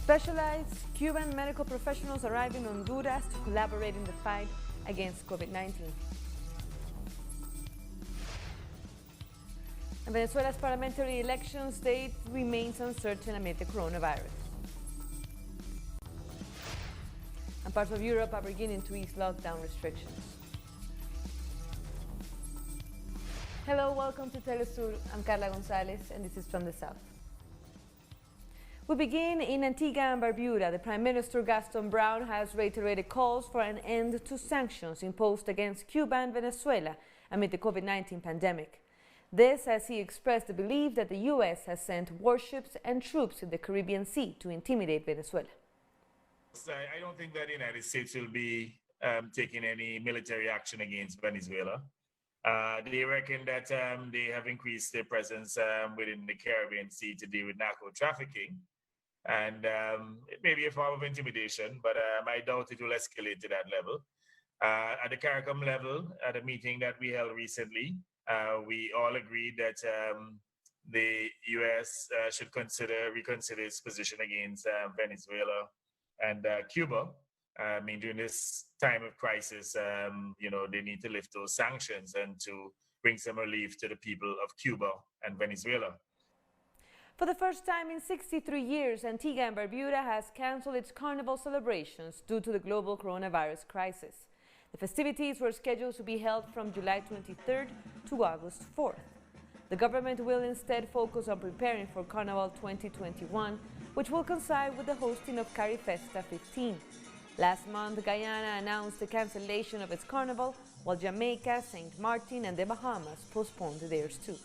Specialized Cuban medical professionals arrive in Honduras to collaborate in the fight against COVID-19. And Venezuela's parliamentary elections date remains uncertain amid the coronavirus. And parts of Europe are beginning to ease lockdown restrictions. Hello, welcome to Telesur. I'm Carla Gonzalez, and this is From the South. We begin in Antigua and Barbuda. The Prime Minister Gaston Brown has reiterated calls for an end to sanctions imposed against Cuba and Venezuela amid the COVID-19 pandemic. This as he expressed the belief that the U.S. has sent warships and troops in the Caribbean Sea to intimidate Venezuela. I don't think that the United States will be taking any military action against Venezuela. They reckon that they have increased their presence within the Caribbean Sea to deal with narco trafficking. And it may be a form of intimidation, but I doubt it will escalate to that level. At the CARICOM level, at a meeting that we held recently, we all agreed that the U.S. should reconsider its position against Venezuela and Cuba. I mean, during this time of crisis, they need to lift those sanctions and to bring some relief to the people of Cuba and Venezuela. For the first time in 63 years, Antigua and Barbuda has canceled its carnival celebrations due to the global coronavirus crisis. The festivities were scheduled to be held from July 23rd to August 4th. The government will instead focus on preparing for Carnival 2021, which will coincide with the hosting of Carifesta 15. Last month, Guyana announced the cancellation of its carnival, while Jamaica, St. Martin, and the Bahamas postponed theirs too.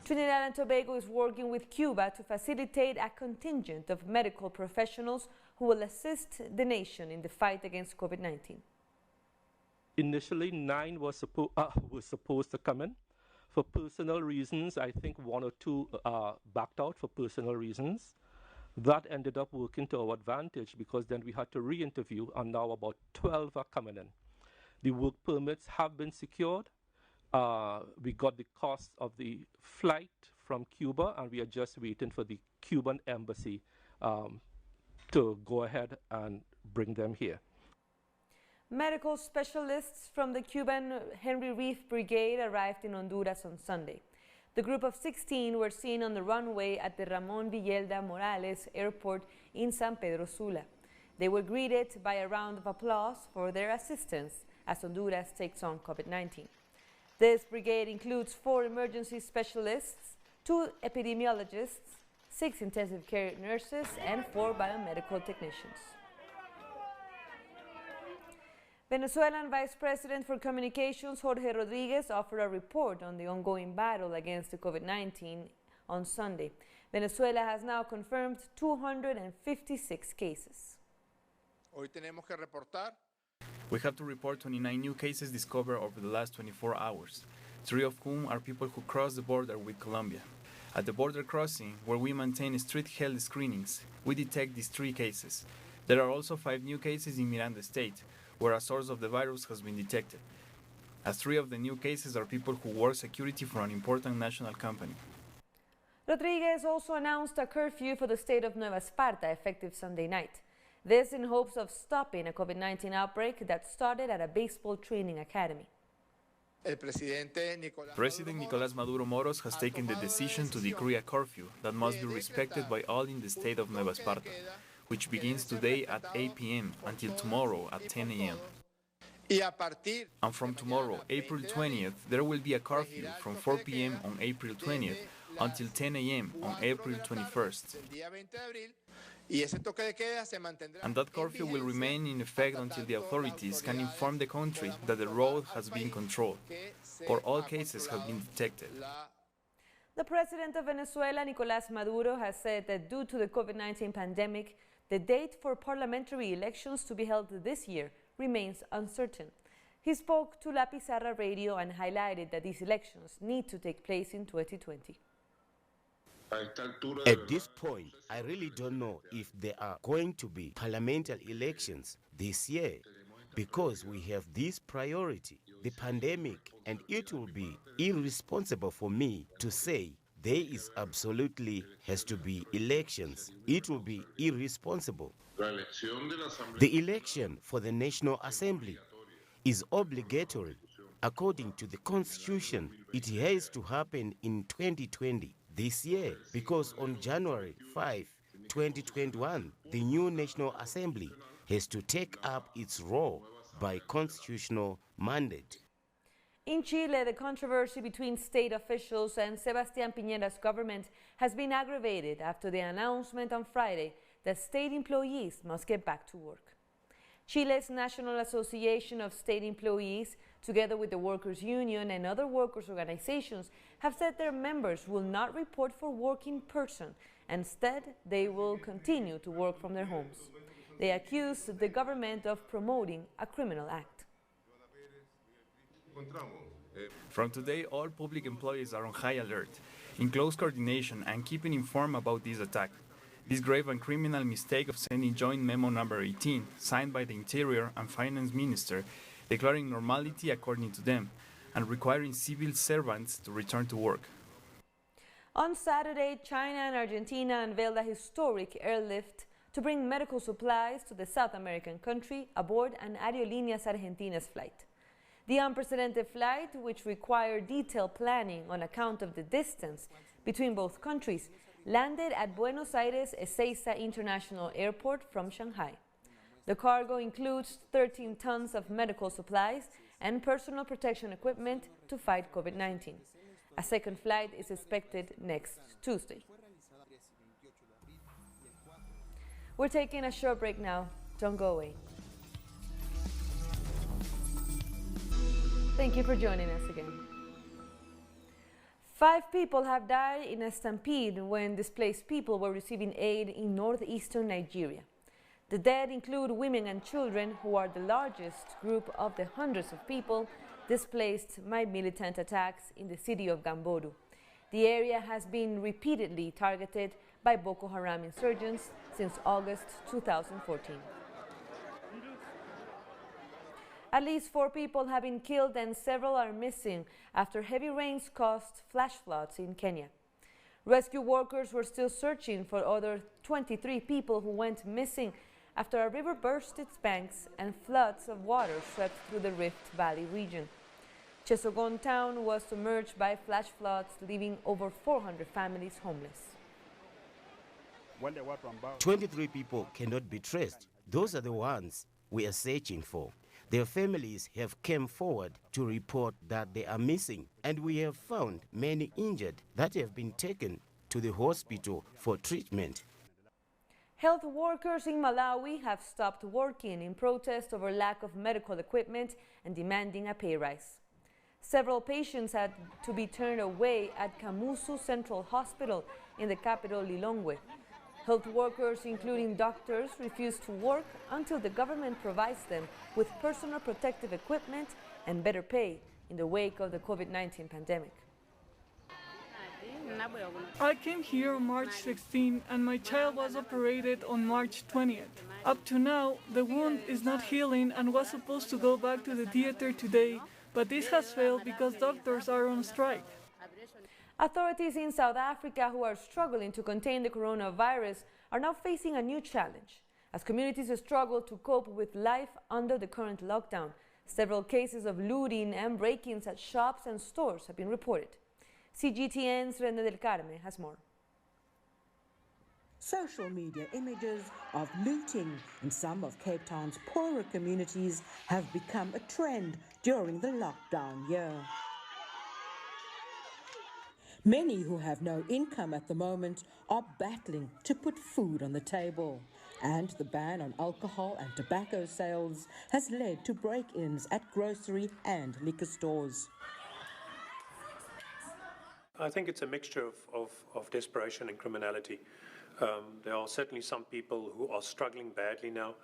Trinidad and Tobago is working with Cuba to facilitate a contingent of medical professionals who will assist the nation in the fight against COVID-19. Initially, 9 was supposed to come in. For personal reasons, I think 1 or 2 backed out for personal reasons. That ended up working to our advantage because then we had to re-interview, and now about 12 are coming in. The work permits have been secured. We got the cost of the flight from Cuba, and we are just waiting for the Cuban embassy to go ahead and bring them here. Medical specialists from the Cuban Henry Reef Brigade arrived in Honduras on Sunday. The group of 16 were seen on the runway at the Ramon Villelda Morales Airport in San Pedro Sula. They were greeted by a round of applause for their assistance as Honduras takes on COVID-19. This brigade includes 4 emergency specialists, 2 epidemiologists, 6 intensive care nurses, and 4 biomedical technicians. Venezuelan Vice President for Communications Jorge Rodriguez offered a report on the ongoing battle against the COVID-19 on Sunday. Venezuela has now confirmed 256 cases. We have to report 29 new cases discovered over the last 24 hours, 3 of whom are people who crossed the border with Colombia. At the border crossing, where we maintain strict health screenings, we detect these 3 cases. There are also 5 new cases in Miranda State, where a source of the virus has been detected. As 3 of the new cases are people who work security for an important national company. Rodriguez also announced a curfew for the state of Nueva Esparta effective Sunday night. This in hopes of stopping a COVID-19 outbreak that started at a baseball training academy. President Nicolás Maduro Moros has taken the decision to decree a curfew that must be respected by all in the state of Nueva Esparta, which begins today at 8 p.m. until tomorrow at 10 a.m. And from tomorrow, April 20th, there will be a curfew from 4 p.m. on April 20th until 10 a.m. on April 21st. And that curfew will remain in effect until the authorities can inform the country that the road has been controlled, or all cases have been detected. The president of Venezuela, Nicolás Maduro, has said that due to the COVID-19 pandemic, the date for parliamentary elections to be held this year remains uncertain. He spoke to La Pizarra Radio and highlighted that these elections need to take place in 2020. At this point, I really don't know if there are going to be parliamentary elections this year because we have this priority, the pandemic, and it will be irresponsible for me to say there is absolutely has to be elections. It will be irresponsible. The election for the National Assembly is obligatory. According to the Constitution, it has to happen in 2020, this year, because on January 5, 2021, the new National Assembly has to take up its role by constitutional mandate. In Chile, the controversy between state officials and Sebastián Piñera's government has been aggravated after the announcement on Friday that state employees must get back to work. Chile's National Association of State Employees, together with the Workers' Union and other workers' organizations, have said their members will not report for work in person. Instead, they will continue to work from their homes. They accuse the government of promoting a criminal act. From today, all public employees are on high alert, in close coordination and keeping informed about this attack. This grave and criminal mistake of sending Joint Memo number 18, signed by the Interior and Finance Minister, declaring normality according to them, and requiring civil servants to return to work. On Saturday, China and Argentina unveiled a historic airlift to bring medical supplies to the South American country aboard an Aerolíneas Argentinas flight. The unprecedented flight, which required detailed planning on account of the distance between both countries, landed at Buenos Aires Ezeiza International Airport from Shanghai. The cargo includes 13 tons of medical supplies and personal protection equipment to fight COVID-19. A second flight is expected next Tuesday. We're taking a short break now. Don't go away. Thank you for joining us again. 5 people have died in a stampede when displaced people were receiving aid in northeastern Nigeria. The dead include women and children, who are the largest group of the hundreds of people displaced by militant attacks in the city of Gamboru. The area has been repeatedly targeted by Boko Haram insurgents since August 2014. At least 4 people have been killed and several are missing after heavy rains caused flash floods in Kenya. Rescue workers were still searching for other 23 people who went missing after a river burst its banks and floods of water swept through the Rift Valley region. Chesogon town was submerged by flash floods, leaving over 400 families homeless. 23 people cannot be traced. Those are the ones we are searching for. Their families have come forward to report that they are missing, and we have found many injured that have been taken to the hospital for treatment. Health workers in Malawi have stopped working in protest over lack of medical equipment and demanding a pay rise. Several patients had to be turned away at Kamuzu Central Hospital in the capital Lilongwe. Health workers, including doctors, refuse to work until the government provides them with personal protective equipment and better pay in the wake of the COVID-19 pandemic. I came here on March 16 and my child was operated on March 20th. Up to now, the wound is not healing and was supposed to go back to the theater today, but this has failed because doctors are on strike. Authorities in South Africa, who are struggling to contain the coronavirus, are now facing a new challenge. As communities struggle to cope with life under the current lockdown, several cases of looting and break-ins at shops and stores have been reported. CGTN's René del Carme has more. Social media images of looting in some of Cape Town's poorer communities have become a trend during the lockdown year. Many who have no income at the moment are battling to put food on the table. And the ban on alcohol and tobacco sales has led to break-ins at grocery and liquor stores. I think it's a mixture of desperation and criminality. There are certainly some people who are struggling badly now.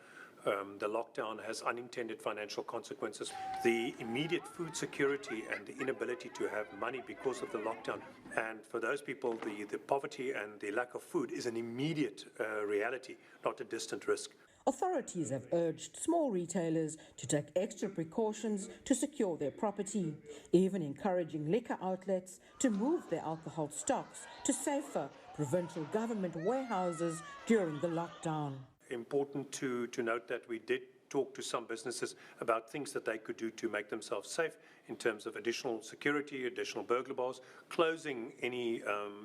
The lockdown has unintended financial consequences. The immediate food security and the inability to have money because of the lockdown. And for those people, the poverty and the lack of food is an immediate reality, not a distant risk. Authorities have urged small retailers to take extra precautions to secure their property, even encouraging liquor outlets to move their alcohol stocks to safer provincial government warehouses during the lockdown. Important to note that we did talk to some businesses about things that they could do to make themselves safe in terms of additional security, additional burglar bars, closing any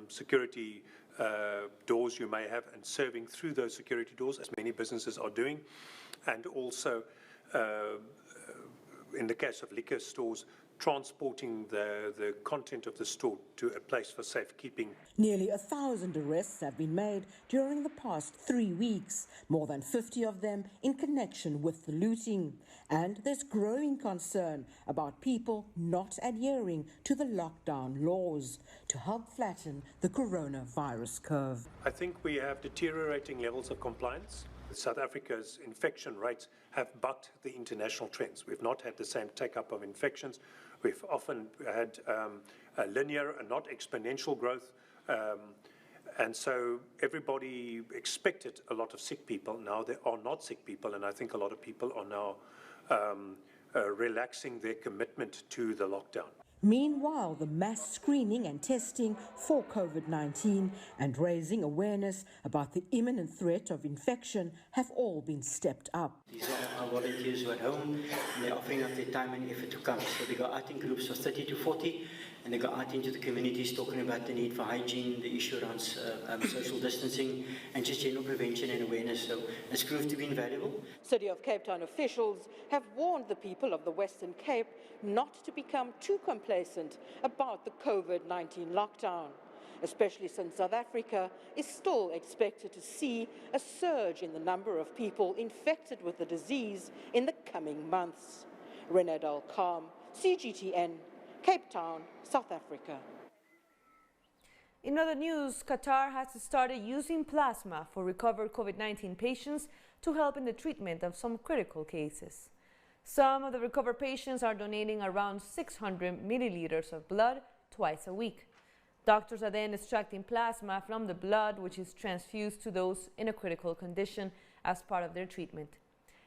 security doors you may have and serving through those security doors, as many businesses are doing. And also, in the case of liquor stores, transporting the content of the store to a place for safekeeping. Nearly 1,000 arrests have been made during the past 3 weeks, more than 50 of them in connection with the looting. And there's growing concern about people not adhering to the lockdown laws to help flatten the coronavirus curve. I think we have deteriorating levels of compliance. South Africa's infection rates have bucked the international trends. We've not had the same take-up of infections. We've often had a linear and not exponential growth. And so everybody expected a lot of sick people. Now there are not sick people, and I think a lot of people are now relaxing their commitment to the lockdown. Meanwhile, the mass screening and testing for COVID-19 and raising awareness about the imminent threat of infection have all been stepped up. These are our volunteers who are at home, and they're offering up their time and effort to come. So they go out in groups of 30 to 40, and they go out into the communities talking about the need for hygiene, the issue around social distancing, and just general prevention and awareness. So it's proved to be invaluable. City of Cape Town officials have warned the people of the Western Cape not to become too complacent about the COVID-19 lockdown, especially since South Africa is still expected to see a surge in the number of people infected with the disease in the coming months. Renee Dalcom, CGTN, Cape Town, South Africa. In other news, Qatar has started using plasma for recovered COVID-19 patients to help in the treatment of some critical cases. Some of the recovered patients are donating around 600 milliliters of blood twice a week. Doctors are then extracting plasma from the blood, which is transfused to those in a critical condition as part of their treatment.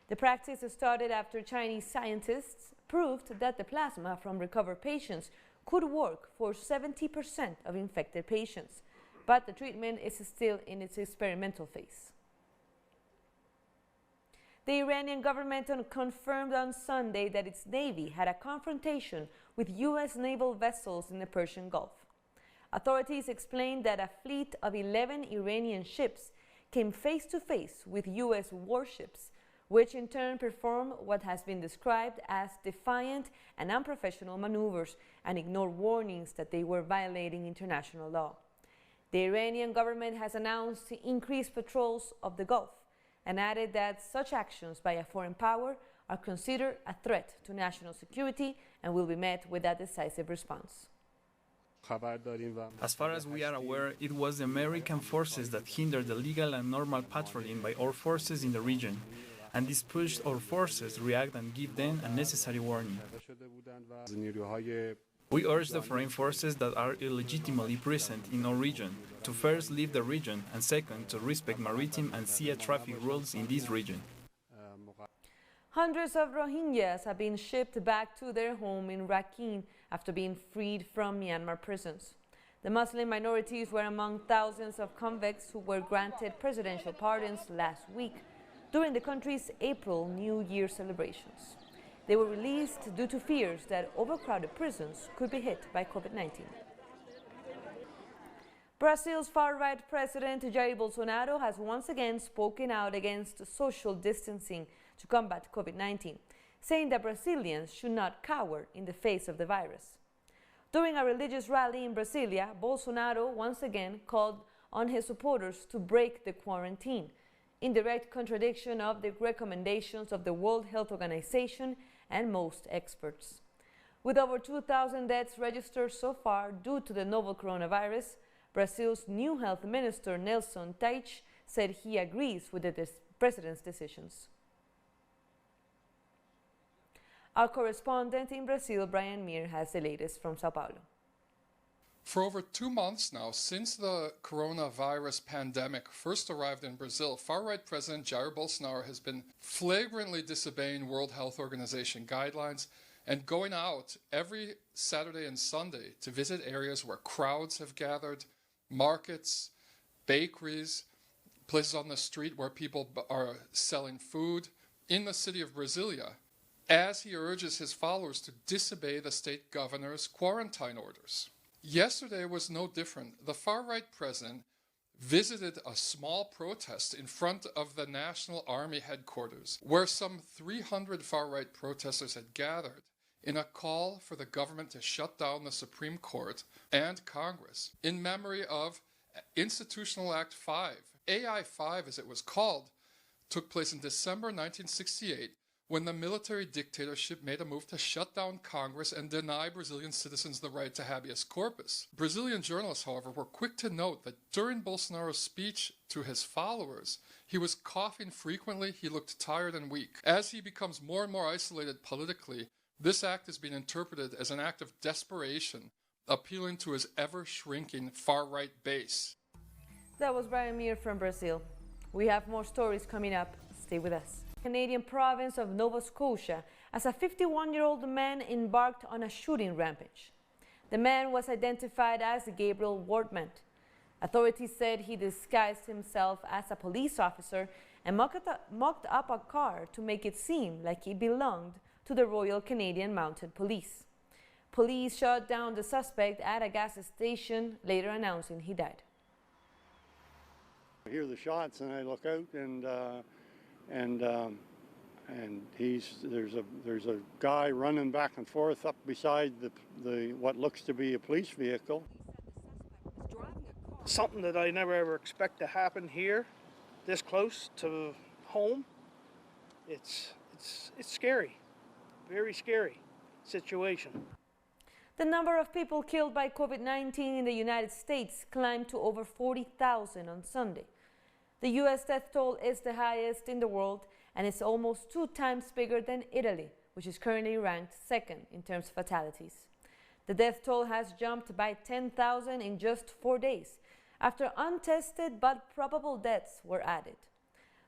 The practice started after Chinese scientists proved that the plasma from recovered patients could work for 70% of infected patients, but the treatment is still in its experimental phase. The Iranian government confirmed on Sunday that its navy had a confrontation with U.S. naval vessels in the Persian Gulf. Authorities explained that a fleet of 11 Iranian ships came face to face with U.S. warships, which in turn performed what has been described as defiant and unprofessional maneuvers and ignored warnings that they were violating international law. The Iranian government has announced increased patrols of the Gulf and added that such actions by a foreign power are considered a threat to national security and will be met with a decisive response. As far as we are aware, it was the American forces that hindered the legal and normal patrolling by our forces in the region, and this pushed our forces react and give them a necessary warning. We urge the foreign forces that are illegitimately present in our region to first leave the region and second to respect maritime and sea traffic rules in this region. Hundreds of Rohingyas have been shipped back to their home in Rakhine after being freed from Myanmar prisons. The Muslim minorities were among thousands of convicts who were granted presidential pardons last week during the country's April New Year celebrations. They were released due to fears that overcrowded prisons could be hit by COVID-19. Brazil's far-right president Jair Bolsonaro has once again spoken out against social distancing to combat COVID-19, saying that Brazilians should not cower in the face of the virus. During a religious rally in Brasilia, Bolsonaro once again called on his supporters to break the quarantine, in direct contradiction of the recommendations of the World Health Organization and most experts. With over 2,000 deaths registered so far due to the novel coronavirus, Brazil's new health minister, Nelson Teich, said he agrees with the president's decisions. Our correspondent in Brazil, Brian Mir, has the latest from Sao Paulo. For over 2 months now, since the coronavirus pandemic first arrived in Brazil, far-right President Jair Bolsonaro has been flagrantly disobeying World Health Organization guidelines and going out every Saturday and Sunday to visit areas where crowds have gathered, markets, bakeries, places on the street where people are selling food, in the city of Brasilia, as he urges his followers to disobey the state governor's quarantine orders. Yesterday was no different. The far-right president visited a small protest in front of the National Army headquarters, where some 300 far-right protesters had gathered in a call for the government to shut down the Supreme Court and Congress in memory of Institutional Act 5. AI 5, as it was called, took place in December 1968 when the military dictatorship made a move to shut down Congress and deny Brazilian citizens the right to habeas corpus. Brazilian journalists, however, were quick to note that during Bolsonaro's speech to his followers, he was coughing frequently, he looked tired and weak. As he becomes more and more isolated politically, this act is being interpreted as an act of desperation, appealing to his ever-shrinking far-right base. That was Brian Muir from Brazil. We have more stories coming up. Stay with us. Canadian province of Nova Scotia, as a 51-year-old man embarked on a shooting rampage. The man was identified as Gabriel Wortman. Authorities said he disguised himself as a police officer and mocked up a car to make it seem like it belonged to the Royal Canadian Mounted Police. Police shot down the suspect at a gas station, later announcing he died. I hear the shots and I look out and there's a guy running back and forth up beside the what looks to be a police vehicle. Something that I never ever expect to happen here, this close to home. It's scary, very scary situation. The number of people killed by COVID-19 in the United States climbed to over 40,000 on Sunday. The U.S. death toll is the highest in the world, and it's almost 2 times bigger than Italy, which is currently ranked second in terms of fatalities. The death toll has jumped by 10,000 in just 4 days, after untested but probable deaths were added.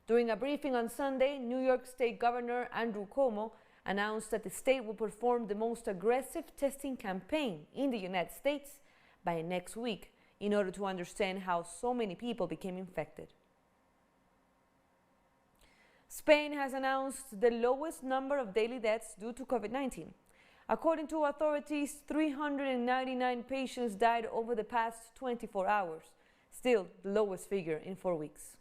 During a briefing on Sunday, New York State Governor Andrew Cuomo announced that the state will perform the most aggressive testing campaign in the United States by next week in order to understand how so many people became infected. Spain has announced the lowest number of daily deaths due to COVID-19. According to authorities, 399 patients died over the past 24 hours, still the lowest figure in 4 weeks.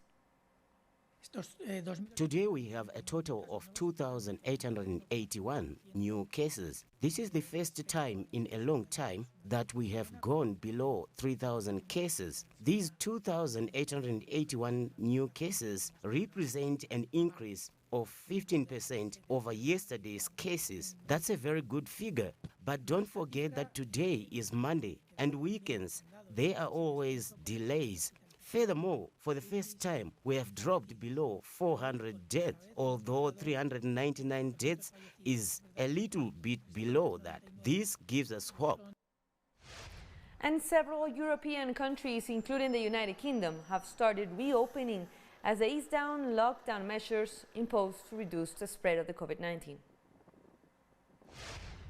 Today we have a total of 2,881 new cases. This is the first time in a long time that we have gone below 3,000 cases. These 2,881 new cases represent an increase of 15% over yesterday's cases. That's a very good figure. But don't forget that today is Monday, and weekends, there are always delays. Furthermore, for the first time, we have dropped below 400 deaths, although 399 deaths is a little bit below that. This gives us hope. And several European countries, including the United Kingdom, have started reopening as they ease down lockdown measures imposed to reduce the spread of the COVID-19.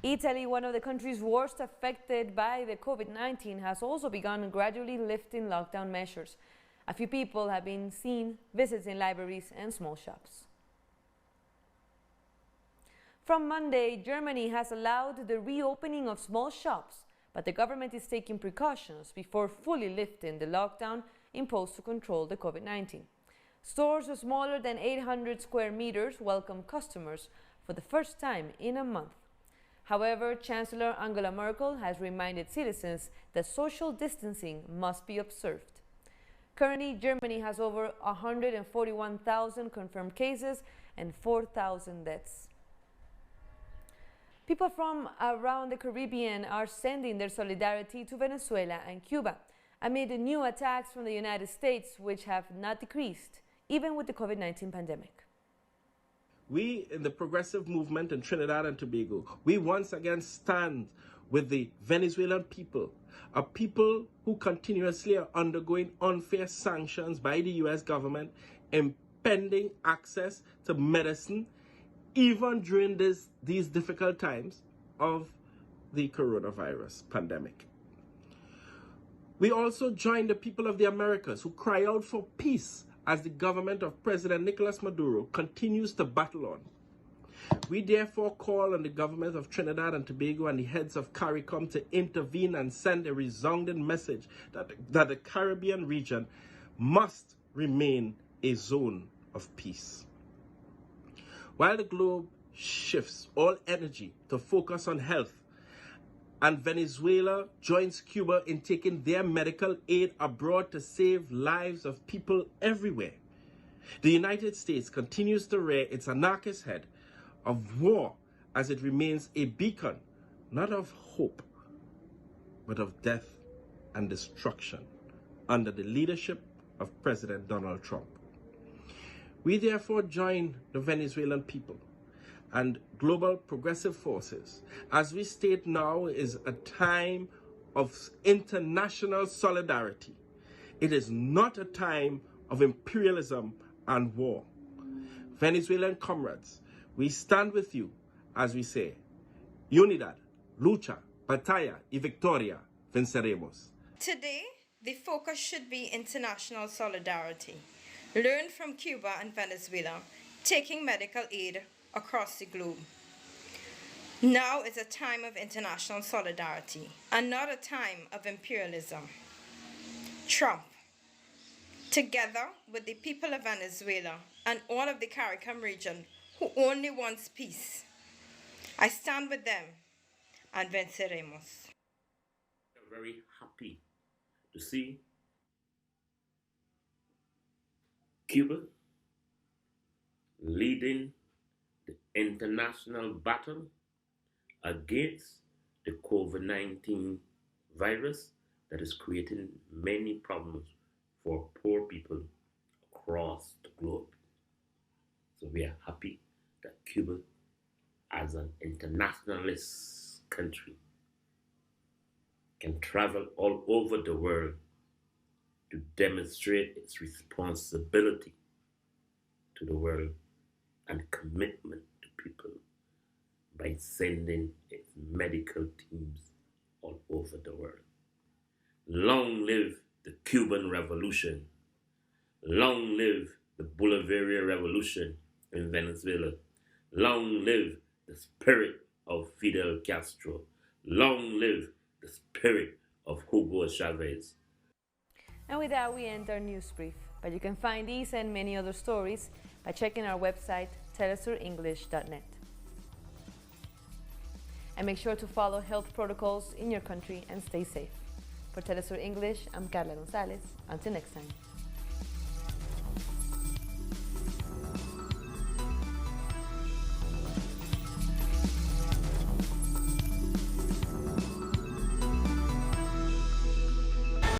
Italy, one of the countries worst affected by the COVID-19, has also begun gradually lifting lockdown measures. A few people have been seen visiting libraries and small shops. From Monday, Germany has allowed the reopening of small shops, but the government is taking precautions before fully lifting the lockdown imposed to control the COVID-19. Stores smaller than 800 square meters welcome customers for the first time in a month. However, Chancellor Angela Merkel has reminded citizens that social distancing must be observed. Currently, Germany has over 141,000 confirmed cases and 4,000 deaths. People from around the Caribbean are sending their solidarity to Venezuela and Cuba amid the new attacks from the United States, which have not decreased, even with the COVID-19 pandemic. We in the progressive movement in Trinidad and Tobago, we once again stand with the Venezuelan people are people who continuously are undergoing unfair sanctions by the US government, impeding access to medicine, even during these difficult times of the coronavirus pandemic. We also join the people of the Americas who cry out for peace as the government of President Nicolas Maduro continues to battle on. We therefore call on the government of Trinidad and Tobago and the heads of CARICOM to intervene and send a resounding message that the Caribbean region must remain a zone of peace. While the globe shifts all energy to focus on health, and Venezuela joins Cuba in taking their medical aid abroad to save lives of people everywhere, the United States continues to rear its anarchist head of war as it remains a beacon, not of hope, but of death and destruction under the leadership of President Donald Trump. We therefore join the Venezuelan people and global progressive forces as we state now is a time of international solidarity. It is not a time of imperialism and war. Venezuelan comrades, we stand with you as we say, Unidad, lucha, batalla y victoria, venceremos. Today, the focus should be international solidarity. Learn from Cuba and Venezuela, taking medical aid across the globe. Now is a time of international solidarity and not a time of imperialism. Trump, together with the people of Venezuela and all of the CARICOM region who only wants peace, I stand with them and venceremos. We are very happy to see Cuba leading the international battle against the COVID-19 virus that is creating many problems for poor people across the globe. So we are happy that Cuba, as an internationalist country, can travel all over the world to demonstrate its responsibility to the world and commitment to people by sending its medical teams all over the world. Long live the Cuban Revolution. Long live the Bolivarian Revolution in Venezuela. Long live the spirit of Fidel Castro. Long live the spirit of Hugo Chavez. And with that, we end our news brief. But you can find these and many other stories by checking our website, telesurenglish.net. And make sure to follow health protocols in your country and stay safe. For Telesur English, I'm Carla Gonzalez. Until next time.